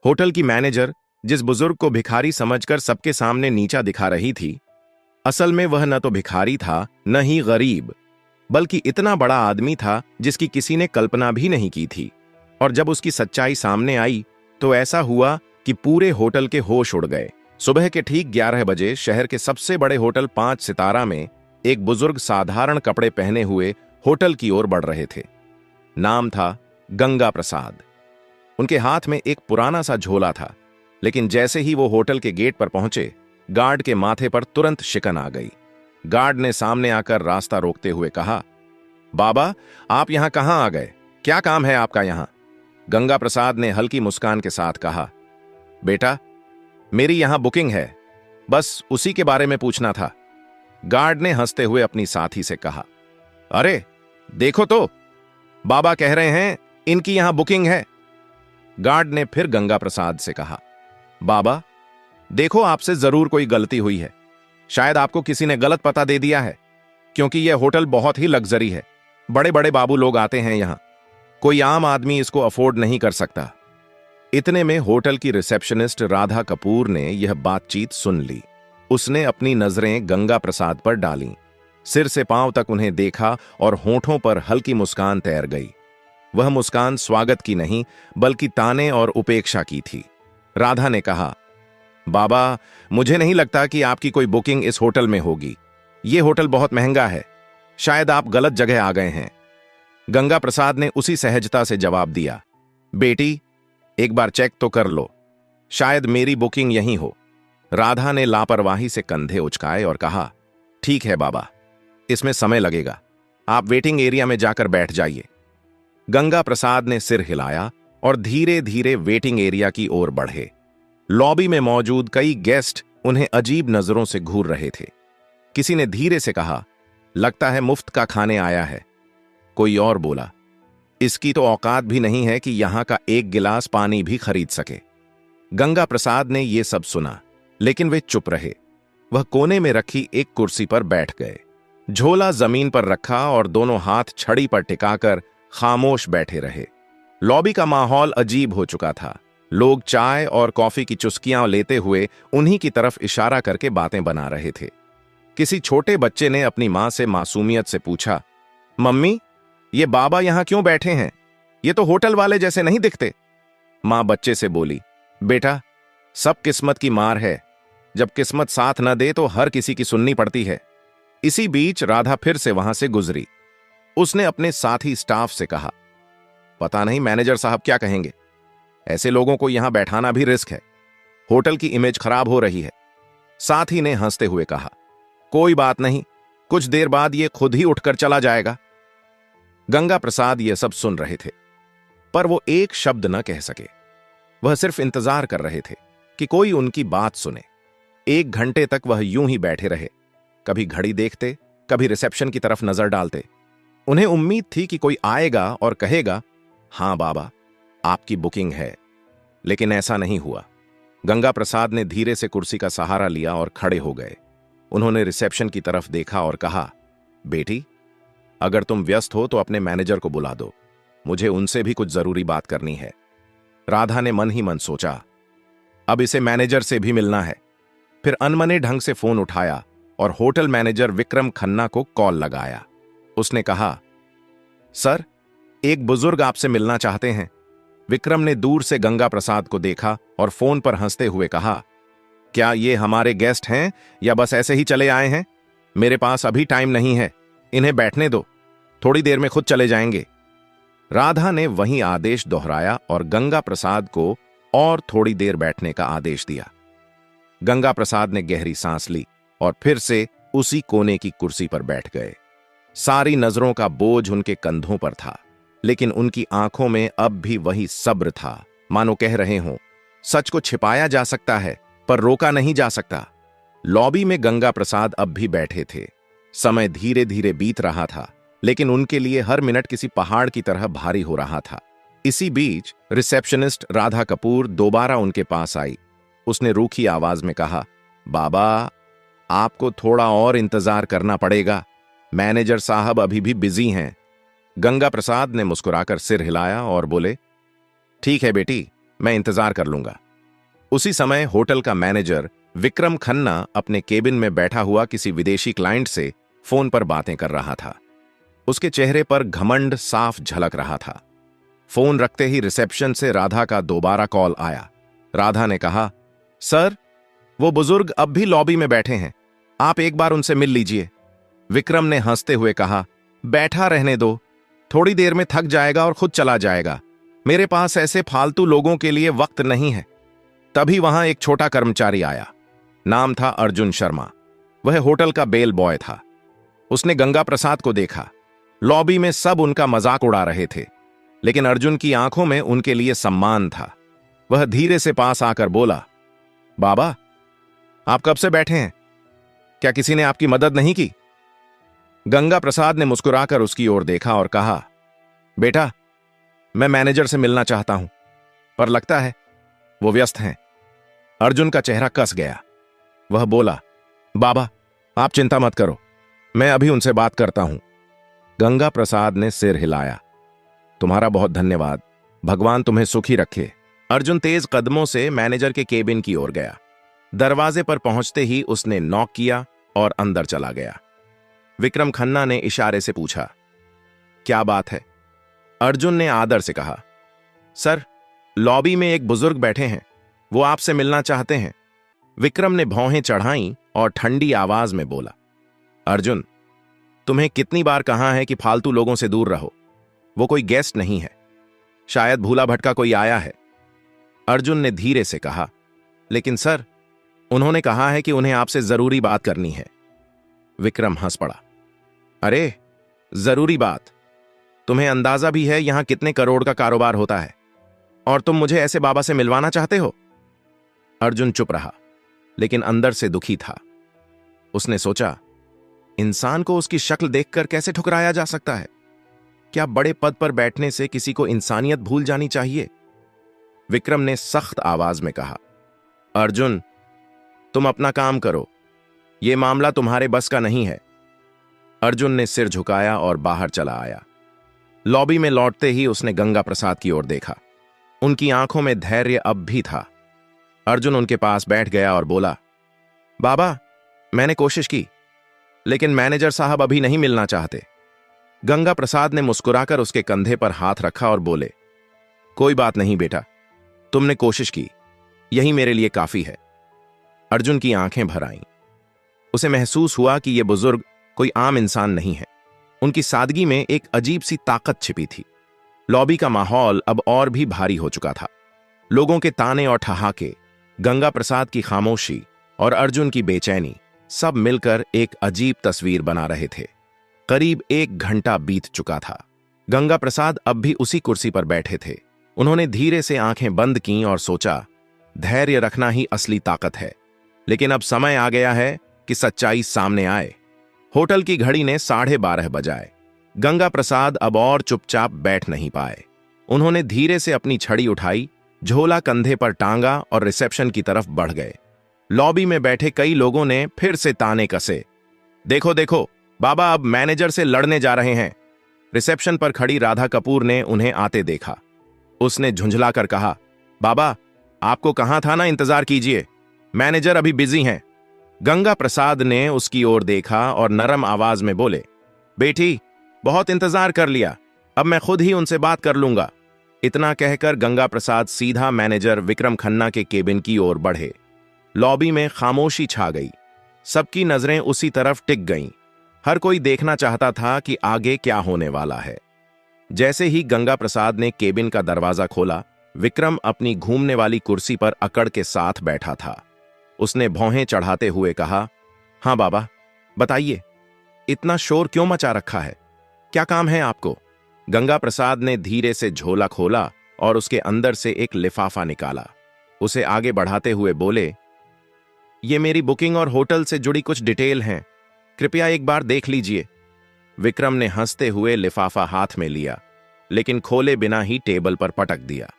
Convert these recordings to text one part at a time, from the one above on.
Hotel की manager जिस बुजुर्ग को भिखारी समझकर सबके सामने नीचा दिखा रही थी, असल में वह न तो भिखारी था न ही गरीब, बल्कि इतना बड़ा आदमी था जिसकी किसी ने कल्पना भी नहीं की थी। और जब उसकी सच्चाई सामने आई तो ऐसा हुआ कि पूरे होटल के होश उड़ गए। सुबह के ठीक 11 बजे शहर के सबसे बड़े होटल 5 सितारा में एक बुजुर्ग साधारण कपड़े पहने हुए होटल की ओर बढ़ रहे थे। नाम था गंगा प्रसाद। उनके हाथ में एक पुराना सा झोला था, लेकिन जैसे ही वो होटल के गेट पर पहुंचे, गार्ड के माथे पर तुरंत शिकन आ गई। गार्ड ने सामने आकर रास्ता रोकते हुए कहा, बाबा, आप यहां कहां आ गए? क्या काम है आपका यहां? गंगा प्रसाद ने हल्की मुस्कान के साथ कहा, बेटा, मेरी यहां बुकिंग है, बस उसी के बारे में पूछना था। गार्ड ने हंसते हुए अपनी साथी से कहा, अरे देखो तो, बाबा कह रहे हैं इनकी यहां बुकिंग है। गार्ड ने फिर गंगा प्रसाद से कहा, बाबा देखो, आपसे जरूर कोई गलती हुई है। शायद आपको किसी ने गलत पता दे दिया है, क्योंकि यह होटल बहुत ही लग्जरी है। बड़े बड़े बाबू लोग आते हैं यहां, कोई आम आदमी इसको अफोर्ड नहीं कर सकता। इतने में होटल की रिसेप्शनिस्ट राधा कपूर ने यह बातचीत सुन ली। उसने अपनी नजरें गंगा प्रसाद पर डालीं, सिर से पांव तक उन्हें देखा और होठों पर हल्की मुस्कान तैर गई। वह मुस्कान स्वागत की नहीं, बल्कि ताने और उपेक्षा की थी। राधा ने कहा, बाबा, मुझे नहीं लगता कि आपकी कोई बुकिंग इस होटल में होगी। यह होटल बहुत महंगा है, शायद आप गलत जगह आ गए हैं। गंगा प्रसाद ने उसी सहजता से जवाब दिया, बेटी, एक बार चेक तो कर लो, शायद मेरी बुकिंग यहीं हो। राधा ने लापरवाही से कंधे उचकाए और कहा, ठीक है बाबा, इसमें समय लगेगा, आप वेटिंग एरिया में जाकर बैठ जाइए। गंगा प्रसाद ने सिर हिलाया और धीरे धीरे वेटिंग एरिया की ओर बढ़े। लॉबी में मौजूद कई गेस्ट उन्हें अजीब नजरों से घूर रहे थे। किसी ने धीरे से कहा, लगता है मुफ्त का खाने आया है। कोई और बोला, इसकी तो औकात भी नहीं है कि यहां का एक गिलास पानी भी खरीद सके। गंगा प्रसाद ने यह सब सुना, लेकिन वे चुप रहे। वह कोने में रखी एक कुर्सी पर बैठ गए, झोला जमीन पर रखा और दोनों हाथ छड़ी पर टिकाकर खामोश बैठे रहे। लॉबी का माहौल अजीब हो चुका था। लोग चाय और कॉफी की चुस्कियां लेते हुए उन्हीं की तरफ इशारा करके बातें बना रहे थे। किसी छोटे बच्चे ने अपनी मां से मासूमियत से पूछा, मम्मी, ये बाबा यहां क्यों बैठे हैं? ये तो होटल वाले जैसे नहीं दिखते। मां बच्चे से बोली, बेटा, सब किस्मत की मार है, जब किस्मत साथ न दे तो हर किसी की सुननी पड़ती है। इसी बीच राधा फिर से वहां से गुजरी। उसने अपने साथी स्टाफ से कहा, पता नहीं मैनेजर साहब क्या कहेंगे, ऐसे लोगों को यहां बैठाना भी रिस्क है, होटल की इमेज खराब हो रही है। साथी ने हंसते हुए कहा, कोई बात नहीं, कुछ देर बाद ये खुद ही उठकर चला जाएगा। गंगा प्रसाद ये सब सुन रहे थे, पर वो एक शब्द न कह सके। वह सिर्फ इंतजार कर रहे थे कि कोई उनकी बात सुने। 1 घंटे तक वह यूं ही बैठे रहे, कभी घड़ी देखते, कभी रिसेप्शन की तरफ नजर डालते। उन्हें उम्मीद थी कि कोई आएगा और कहेगा, हां बाबा, आपकी बुकिंग है, लेकिन ऐसा नहीं हुआ। गंगा प्रसाद ने धीरे से कुर्सी का सहारा लिया और खड़े हो गए। उन्होंने रिसेप्शन की तरफ देखा और कहा, बेटी, अगर तुम व्यस्त हो तो अपने मैनेजर को बुला दो, मुझे उनसे भी कुछ जरूरी बात करनी है। राधा ने मन ही मन सोचा, अब इसे मैनेजर से भी मिलना है। फिर अनमने ढंग से फोन उठाया और होटल मैनेजर विक्रम खन्ना को कॉल लगाया। उसने कहा, सर, एक बुजुर्ग आपसे मिलना चाहते हैं। विक्रम ने दूर से गंगा प्रसाद को देखा और फोन पर हंसते हुए कहा, क्या ये हमारे गेस्ट हैं या बस ऐसे ही चले आए हैं? मेरे पास अभी टाइम नहीं है, इन्हें बैठने दो, थोड़ी देर में खुद चले जाएंगे। राधा ने वही आदेश दोहराया और गंगा प्रसाद को और थोड़ी देर बैठने का आदेश दिया। गंगा प्रसाद ने गहरी सांस ली और फिर से उसी कोने की कुर्सी पर बैठ गए। सारी नजरों का बोझ उनके कंधों पर था, लेकिन उनकी आंखों में अब भी वही सब्र था, मानो कह रहे हों, सच को छिपाया जा सकता है पर रोका नहीं जा सकता। लॉबी में गंगा प्रसाद अब भी बैठे थे। समय धीरे धीरे बीत रहा था, लेकिन उनके लिए हर मिनट किसी पहाड़ की तरह भारी हो रहा था। इसी बीच रिसेप्शनिस्ट राधा कपूर दोबारा उनके पास आई। उसने रूखी आवाज में कहा, बाबा, आपको थोड़ा और इंतजार करना पड़ेगा, मैनेजर साहब अभी भी बिजी हैं। गंगा प्रसाद ने मुस्कुराकर सिर हिलाया और बोले, ठीक है बेटी, मैं इंतजार कर लूंगा। उसी समय होटल का मैनेजर विक्रम खन्ना अपने केबिन में बैठा हुआ किसी विदेशी क्लाइंट से फोन पर बातें कर रहा था। उसके चेहरे पर घमंड साफ झलक रहा था। फोन रखते ही रिसेप्शन से राधा का दोबारा कॉल आया। राधा ने कहा, सर, वो बुजुर्ग अब भी लॉबी में बैठे हैं, आप एक बार उनसे मिल लीजिए। विक्रम ने हंसते हुए कहा, बैठा रहने दो, थोड़ी देर में थक जाएगा और खुद चला जाएगा। मेरे पास ऐसे फालतू लोगों के लिए वक्त नहीं है। तभी वहां एक छोटा कर्मचारी आया। नाम था अर्जुन शर्मा। वह होटल का बेल बॉय था। उसने गंगा प्रसाद को देखा। लॉबी में सब उनका मजाक उड़ा रहे थे, लेकिन अर्जुन की आंखों में उनके लिए सम्मान था। वह धीरे से पास आकर बोला, बाबा, आप कब से बैठे हैं? क्या किसी ने आपकी मदद नहीं की? गंगा प्रसाद ने मुस्कुराकर उसकी ओर देखा और कहा, बेटा, मैं मैनेजर से मिलना चाहता हूं, पर लगता है वो व्यस्त हैं। अर्जुन का चेहरा कस गया। वह बोला, बाबा, आप चिंता मत करो, मैं अभी उनसे बात करता हूं। गंगा प्रसाद ने सिर हिलाया। तुम्हारा बहुत धन्यवाद, भगवान तुम्हें सुखी रखे। अर्जुन तेज कदमों से मैनेजर के केबिन की ओर गया। दरवाजे पर पहुंचते ही उसने नॉक किया और अंदर चला गया। विक्रम खन्ना ने इशारे से पूछा, क्या बात है? अर्जुन ने आदर से कहा, सर, लॉबी में एक बुजुर्ग बैठे हैं, वो आपसे मिलना चाहते हैं। विक्रम ने भौहें चढ़ाईं और ठंडी आवाज में बोला, अर्जुन, तुम्हें कितनी बार कहा है कि फालतू लोगों से दूर रहो। वो कोई गेस्ट नहीं है, शायद भूला भटका कोई आया है। अर्जुन ने धीरे से कहा, लेकिन सर, उन्होंने कहा है कि उन्हें आपसे जरूरी बात करनी है। विक्रम हंस पड़ा, अरे, जरूरी बात? तुम्हें अंदाजा भी है यहां कितने करोड़ का कारोबार होता है, और तुम मुझे ऐसे बाबा से मिलवाना चाहते हो? अर्जुन चुप रहा, लेकिन अंदर से दुखी था। उसने सोचा, इंसान को उसकी शक्ल देखकर कैसे ठुकराया जा सकता है? क्या बड़े पद पर बैठने से किसी को इंसानियत भूल जानी चाहिए? विक्रम ने सख्त आवाज में कहा, अर्जुन, तुम अपना काम करो, यह मामला तुम्हारे बस का नहीं है। अर्जुन ने सिर झुकाया और बाहर चला आया। लॉबी में लौटते ही उसने गंगा प्रसाद की ओर देखा। उनकी आंखों में धैर्य अब भी था। अर्जुन उनके पास बैठ गया और बोला, बाबा, मैंने कोशिश की, लेकिन मैनेजर साहब अभी नहीं मिलना चाहते। गंगा प्रसाद ने मुस्कुराकर उसके कंधे पर हाथ रखा और बोले, कोई बात नहीं बेटा, तुमने कोशिश की, यही मेरे लिए काफी है। अर्जुन की आंखें भर आईं। उसे महसूस हुआ कि यह बुजुर्ग कोई आम इंसान नहीं है। उनकी सादगी में एक अजीब सी ताकत छिपी थी। लॉबी का माहौल अब और भी भारी हो चुका था। लोगों के ताने और ठहाके, गंगा प्रसाद की खामोशी और अर्जुन की बेचैनी सब मिलकर एक अजीब तस्वीर बना रहे थे। करीब 1 घंटा बीत चुका था। गंगा प्रसाद अब भी उसी कुर्सी पर बैठे थे। उन्होंने धीरे से आंखें बंद कीं और सोचा, धैर्य रखना ही असली ताकत है। लेकिन अब समय आ गया है कि सच्चाई सामने आए। होटल की घड़ी ने 12:30 बजाए। गंगा प्रसाद अब और चुपचाप बैठ नहीं पाए। उन्होंने धीरे से अपनी छड़ी उठाई, झोला कंधे पर टांगा और रिसेप्शन की तरफ बढ़ गए। लॉबी में बैठे कई लोगों ने फिर से ताने कसे, देखो देखो, बाबा अब मैनेजर से लड़ने जा रहे हैं। रिसेप्शन पर खड़ी राधा कपूर ने उन्हें आते देखा। उसने झुंझलाकर कहा, बाबा, आपको कहा था ना इंतजार कीजिए, मैनेजर अभी बिजी हैं। गंगा प्रसाद ने उसकी ओर देखा और नरम आवाज में बोले, बेटी, बहुत इंतजार कर लिया, अब मैं खुद ही उनसे बात कर लूंगा। इतना कहकर गंगा प्रसाद सीधा मैनेजर विक्रम खन्ना के केबिन की ओर बढ़े। लॉबी में खामोशी छा गई। सबकी नजरें उसी तरफ टिक गईं। हर कोई देखना चाहता था कि आगे क्या होने वाला है। जैसे ही गंगा प्रसाद ने केबिन का दरवाजा खोला, विक्रम अपनी घूमने वाली कुर्सी पर अकड़ के साथ बैठा था। उसने भौहें चढ़ाते हुए कहा, हां बाबा, बताइए, इतना शोर क्यों मचा रखा है? क्या काम है आपको? गंगा प्रसाद ने धीरे से झोला खोला और उसके अंदर से एक लिफाफा निकाला। उसे आगे बढ़ाते हुए बोले, ये मेरी बुकिंग और होटल से जुड़ी कुछ डिटेल हैं, कृपया एक बार देख लीजिए। विक्रम ने हंसते हुए लिफाफा हाथ में लिया, लेकिन खोले बिना ही टेबल पर पटक दिया।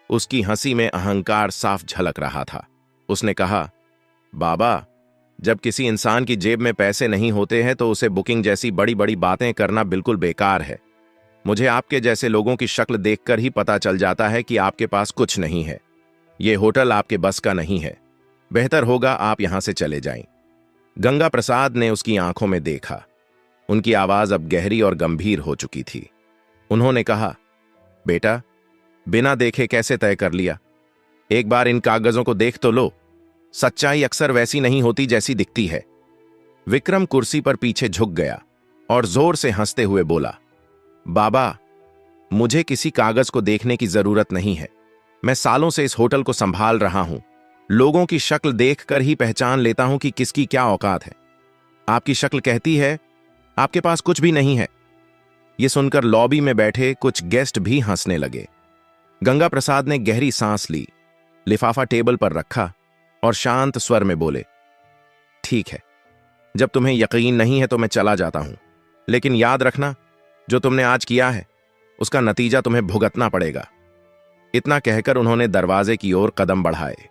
उसकी हंसी में अहंकार साफ झलक रहा था। उसने कहा, बाबा, जब किसी इंसान की जेब में पैसे नहीं होते हैं तो उसे बुकिंग जैसी बड़ी बड़ी बातें करना बिल्कुल बेकार है। मुझे आपके जैसे लोगों की शक्ल देखकर ही पता चल जाता है कि आपके पास कुछ नहीं है। ये होटल आपके बस का नहीं है। बेहतर होगा आप यहां से चले जाएं। गंगा प्रसाद ने उसकी आंखों में देखा। उनकी आवाज अब गहरी और गंभीर हो चुकी थी। उन्होंने कहा, बेटा, बिना देखे कैसे तय कर लिया? एक बार इन कागजों को देख तो लो। सच्चाई अक्सर वैसी नहीं होती जैसी दिखती है। विक्रम कुर्सी पर पीछे झुक गया और जोर से हंसते हुए बोला, बाबा, मुझे किसी कागज को देखने की जरूरत नहीं है। मैं सालों से इस होटल को संभाल रहा हूं। लोगों की शक्ल देखकर ही पहचान लेता हूं कि किसकी क्या औकात है। आपकी शक्ल कहती है आपके पास कुछ भी नहीं है। यह सुनकर लॉबी में बैठे कुछ गेस्ट भी हंसने लगे। गंगा प्रसाद ने गहरी सांस ली, लिफाफा टेबल पर रखा और शांत स्वर में बोले, ठीक है, जब तुम्हें यकीन नहीं है तो मैं चला जाता हूं, लेकिन याद रखना, जो तुमने आज किया है उसका नतीजा तुम्हें भुगतना पड़ेगा। इतना कहकर उन्होंने दरवाजे की ओर कदम बढ़ाए।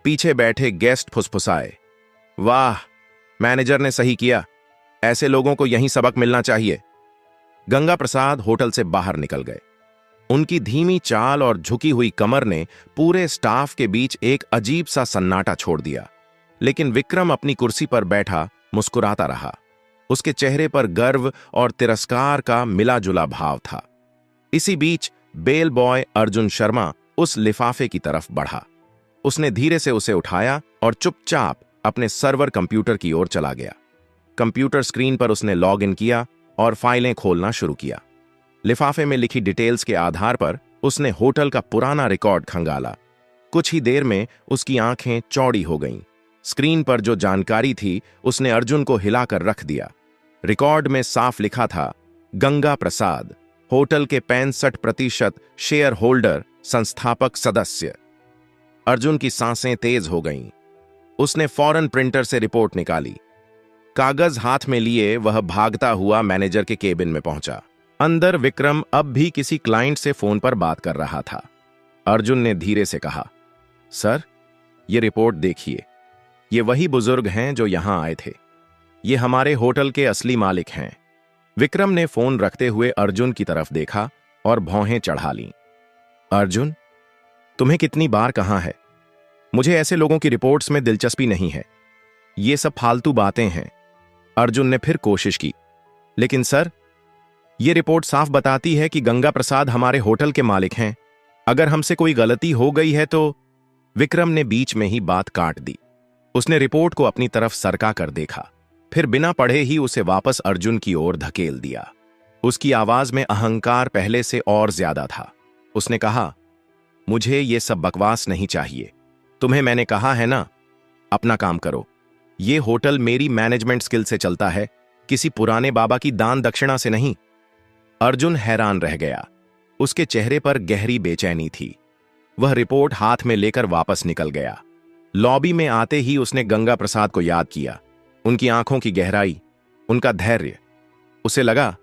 पीछे बैठे गेस्ट फुसफुसाए, वाह, मैनेजर ने सही किया। ऐसे लोगों को यहीं सबक मिलना चाहिए। गंगा प्रसाद होटल से बाहर निकल गए। उनकी धीमी चाल और झुकी हुई कमर ने पूरे स्टाफ के बीच एक अजीब सा सन्नाटा छोड़ दिया। लेकिन विक्रम अपनी कुर्सी पर बैठा मुस्कुराता रहा। उसके चेहरे पर गर्व और तिरस्कार का मिला जुला भाव था। इसी बीच बेल बॉय अर्जुन शर्मा उस लिफाफे की तरफ बढ़ा। उसने धीरे से उसे उठाया और चुपचाप अपने सर्वर कंप्यूटर की ओर चला गया। कंप्यूटर स्क्रीन पर उसने लॉग इन किया और फाइलें खोलना शुरू किया। लिफाफे में लिखी डिटेल्स के आधार पर उसने होटल का पुराना रिकॉर्ड खंगाला। कुछ ही देर में उसकी आंखें चौड़ी हो गईं। स्क्रीन पर जो जानकारी थी उसने अर्जुन को हिलाकर रख दिया। रिकॉर्ड में साफ लिखा था, गंगा प्रसाद, होटल के 65% शेयर होल्डर, संस्थापक सदस्य। अर्जुन की सांसें तेज हो गईं। उसने फौरन प्रिंटर से रिपोर्ट निकाली। कागज हाथ में लिए वह भागता हुआ मैनेजर के केबिन में पहुंचा। अंदर विक्रम अब भी किसी क्लाइंट से फोन पर बात कर रहा था। अर्जुन ने धीरे से कहा, सर, ये रिपोर्ट देखिए। ये वही बुजुर्ग हैं जो यहां आए थे। ये हमारे होटल के असली मालिक हैं। विक्रम ने फोन रखते हुए अर्जुन की तरफ देखा और भौहें चढ़ा लीं। अर्जुन, तुम्हें कितनी बार कहा है, मुझे ऐसे लोगों की रिपोर्ट्स में दिलचस्पी नहीं है। ये सब फालतू बातें हैं। अर्जुन ने फिर कोशिश की, लेकिन सर, ये रिपोर्ट साफ बताती है कि गंगा प्रसाद हमारे होटल के मालिक हैं। अगर हमसे कोई गलती हो गई है तो। विक्रम ने बीच में ही बात काट दी। उसने रिपोर्ट को अपनी तरफ सरका कर देखा, फिर बिना पढ़े ही उसे वापस अर्जुन की ओर धकेल दिया। उसकी आवाज में अहंकार पहले से और ज्यादा था। उसने कहा, मुझे ये सब बकवास नहीं चाहिए। तुम्हें मैंने कहा है ना, अपना काम करो। ये होटल मेरी मैनेजमेंट स्किल से चलता है, किसी पुराने बाबा की दान दक्षिणा से नहीं। अर्जुन हैरान रह गया। उसके चेहरे पर गहरी बेचैनी थी। वह रिपोर्ट हाथ में लेकर वापस निकल गया। लॉबी में आते ही उसने गंगा प्रसाद को याद किया। उनकी आंखों की गहराई, उनका धैर्य। उसे लगा,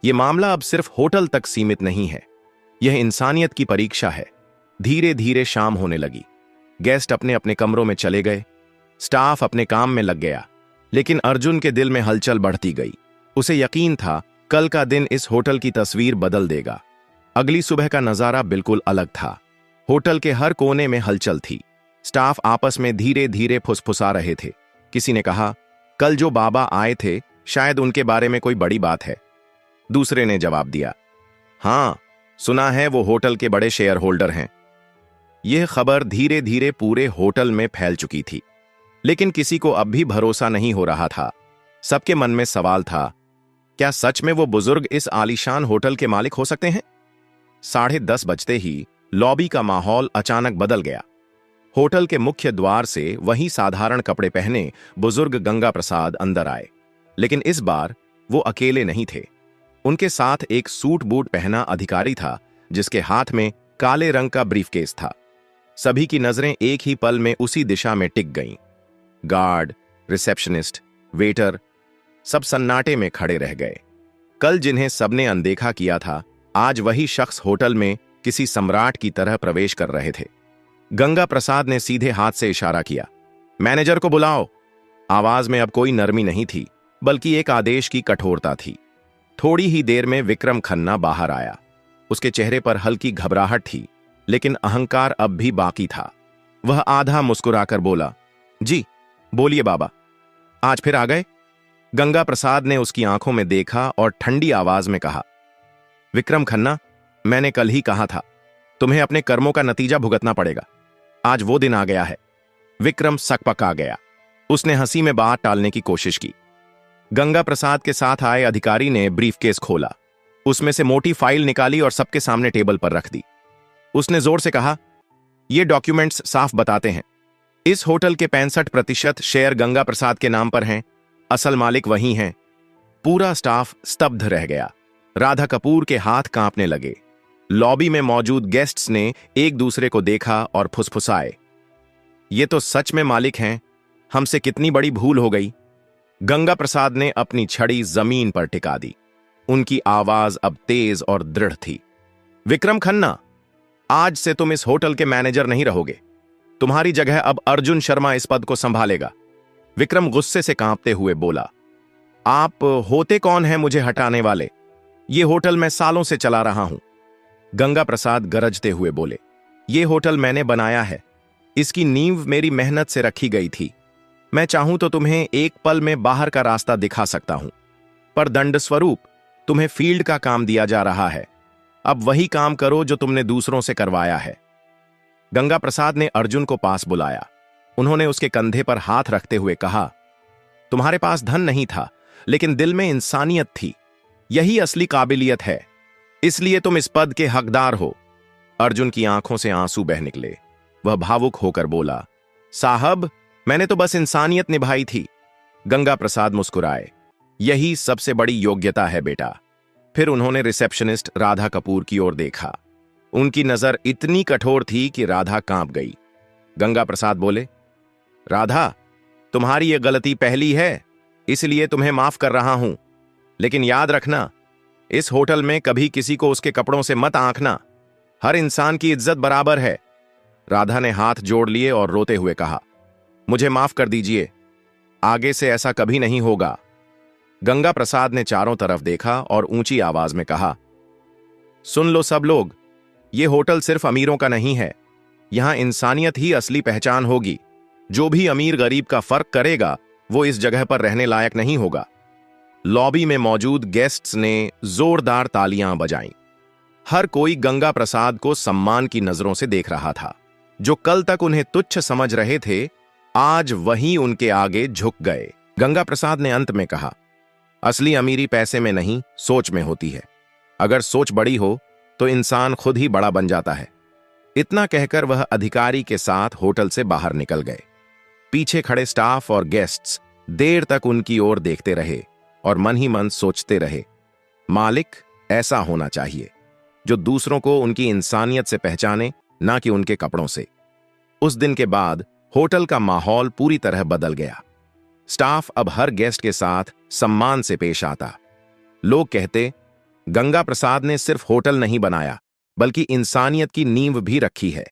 यह मामला अब सिर्फ होटल तक सीमित नहीं है, यह इंसानियत की परीक्षा है। धीरे धीरे शाम होने लगी। गेस्ट अपने अपने कमरों में चले गए। स्टाफ अपने काम में लग गया। लेकिन अर्जुन के दिल में हलचल बढ़ती गई। उसे यकीन था, कल का दिन इस होटल की तस्वीर बदल देगा। अगली सुबह का नजारा बिल्कुल अलग था। होटल के हर कोने में हलचल थी। स्टाफ आपस में धीरे धीरे फुसफुसा रहे थे। किसी ने कहा, कल जो बाबा आए थे, शायद उनके बारे में कोई बड़ी बात है। दूसरे ने जवाब दिया, हां, सुना है वो होटल के बड़े शेयर होल्डर हैं। यह खबर धीरे धीरे पूरे होटल में फैल चुकी थी। लेकिन किसी को अब भी भरोसा नहीं हो रहा था। सबके मन में सवाल था, क्या सच में वो बुजुर्ग इस आलीशान होटल के मालिक हो सकते हैं? 10:30 बजते ही लॉबी का माहौल अचानक बदल गया। होटल के मुख्य द्वार से वही साधारण कपड़े पहने बुजुर्ग गंगा प्रसाद अंदर आए। लेकिन इस बार वो अकेले नहीं थे। उनके साथ एक सूट बूट पहना अधिकारी था, जिसके हाथ में काले रंग का ब्रीफकेस था। सभी की नजरें एक ही पल में उसी दिशा में टिक गईं। गार्ड, रिसेप्शनिस्ट, वेटर, सब सन्नाटे में खड़े रह गए। कल जिन्हें सबने अनदेखा किया था, आज वही शख्स होटल में किसी सम्राट की तरह प्रवेश कर रहे थे। गंगा प्रसाद ने सीधे हाथ से इशारा किया, मैनेजर को बुलाओ। आवाज में अब कोई नरमी नहीं थी, बल्कि एक आदेश की कठोरता थी। थोड़ी ही देर में विक्रम खन्ना बाहर आया। उसके चेहरे पर हल्की घबराहट थी, लेकिन अहंकार अब भी बाकी था। वह आधा मुस्कुराकर बोला, जी बोलिए बाबा, आज फिर आ गए? गंगा प्रसाद ने उसकी आंखों में देखा और ठंडी आवाज में कहा, विक्रम खन्ना, मैंने कल ही कहा था, तुम्हें अपने कर्मों का नतीजा भुगतना पड़ेगा। आज वो दिन आ गया है। विक्रम सकपका गया। उसने हंसी में बात टालने की कोशिश की। गंगा प्रसाद के साथ आए अधिकारी ने ब्रीफकेस खोला, उसमें से मोटी फाइल निकाली और सबके सामने टेबल पर रख दी। उसने जोर से कहा, ये डॉक्यूमेंट्स साफ बताते हैं, इस होटल के 65% शेयर गंगा प्रसाद के नाम पर हैं, असल मालिक वही हैं। पूरा स्टाफ स्तब्ध रह गया। राधा कपूर के हाथ कांपने लगे। लॉबी में मौजूद गेस्ट्स ने एक दूसरे को देखा और फुसफुसाए, ये तो सच में मालिक हैं, हमसे कितनी बड़ी भूल हो गई। गंगा प्रसाद ने अपनी छड़ी जमीन पर टिका दी। उनकी आवाज अब तेज और दृढ़ थी। विक्रम खन्ना, आज से तुम इस होटल के मैनेजर नहीं रहोगे। तुम्हारी जगह अब अर्जुन शर्मा इस पद को संभालेगा। विक्रम गुस्से से कांपते हुए बोला, आप होते कौन हैं मुझे हटाने वाले? ये होटल मैं सालों से चला रहा हूं। गंगा प्रसाद गरजते हुए बोले, ये होटल मैंने बनाया है, इसकी नींव मेरी मेहनत से रखी गई थी। मैं चाहूं तो तुम्हें एक पल में बाहर का रास्ता दिखा सकता हूं, पर दंड स्वरूप तुम्हें फील्ड का काम दिया जा रहा है। अब वही काम करो जो तुमने दूसरों से करवाया है। गंगा प्रसाद ने अर्जुन को पास बुलाया। उन्होंने उसके कंधे पर हाथ रखते हुए कहा, तुम्हारे पास धन नहीं था, लेकिन दिल में इंसानियत थी। यही असली काबिलियत है, इसलिए तुम इस पद के हकदार हो। अर्जुन की आंखों से आंसू बह निकले। वह भावुक होकर बोला, साहब, मैंने तो बस इंसानियत निभाई थी। गंगा प्रसाद मुस्कुराए, यही सबसे बड़ी योग्यता है बेटा। फिर उन्होंने रिसेप्शनिस्ट राधा कपूर की ओर देखा। उनकी नजर इतनी कठोर थी कि राधा कांप गई। गंगा प्रसाद बोले, राधा, तुम्हारी यह गलती पहली है, इसलिए तुम्हें माफ कर रहा हूं, लेकिन याद रखना, इस होटल में कभी किसी को उसके कपड़ों से मत आंकना। हर इंसान की इज्जत बराबर है। राधा ने हाथ जोड़ लिए और रोते हुए कहा, मुझे माफ कर दीजिए, आगे से ऐसा कभी नहीं होगा। गंगा प्रसाद ने चारों तरफ देखा और ऊंची आवाज में कहा, सुन लो सब लोग, यह होटल सिर्फ अमीरों का नहीं है। यहां इंसानियत ही असली पहचान होगी। जो भी अमीर गरीब का फर्क करेगा, वो इस जगह पर रहने लायक नहीं होगा। लॉबी में मौजूद गेस्ट्स ने जोरदार तालियां बजाईं। हर कोई गंगा प्रसाद को सम्मान की नजरों से देख रहा था। जो कल तक उन्हें तुच्छ समझ रहे थे, आज वही उनके आगे झुक गए। गंगा प्रसाद ने अंत में कहा, असली अमीरी पैसे में नहीं, सोच में होती है। अगर सोच बड़ी हो तो इंसान खुद ही बड़ा बन जाता है। इतना कहकर वह अधिकारी के साथ होटल से बाहर निकल गए। पीछे खड़े स्टाफ और गेस्ट्स देर तक उनकी ओर देखते रहे और मन ही मन सोचते रहे, मालिक ऐसा होना चाहिए जो दूसरों को उनकी इंसानियत से पहचाने, ना कि उनके कपड़ों से। उस दिन के बाद होटल का माहौल पूरी तरह बदल गया। स्टाफ अब हर गेस्ट के साथ सम्मान से पेश आता। लोग कहते, गंगा प्रसाद ने सिर्फ होटल नहीं बनाया, बल्कि इंसानियत की नींव भी रखी है।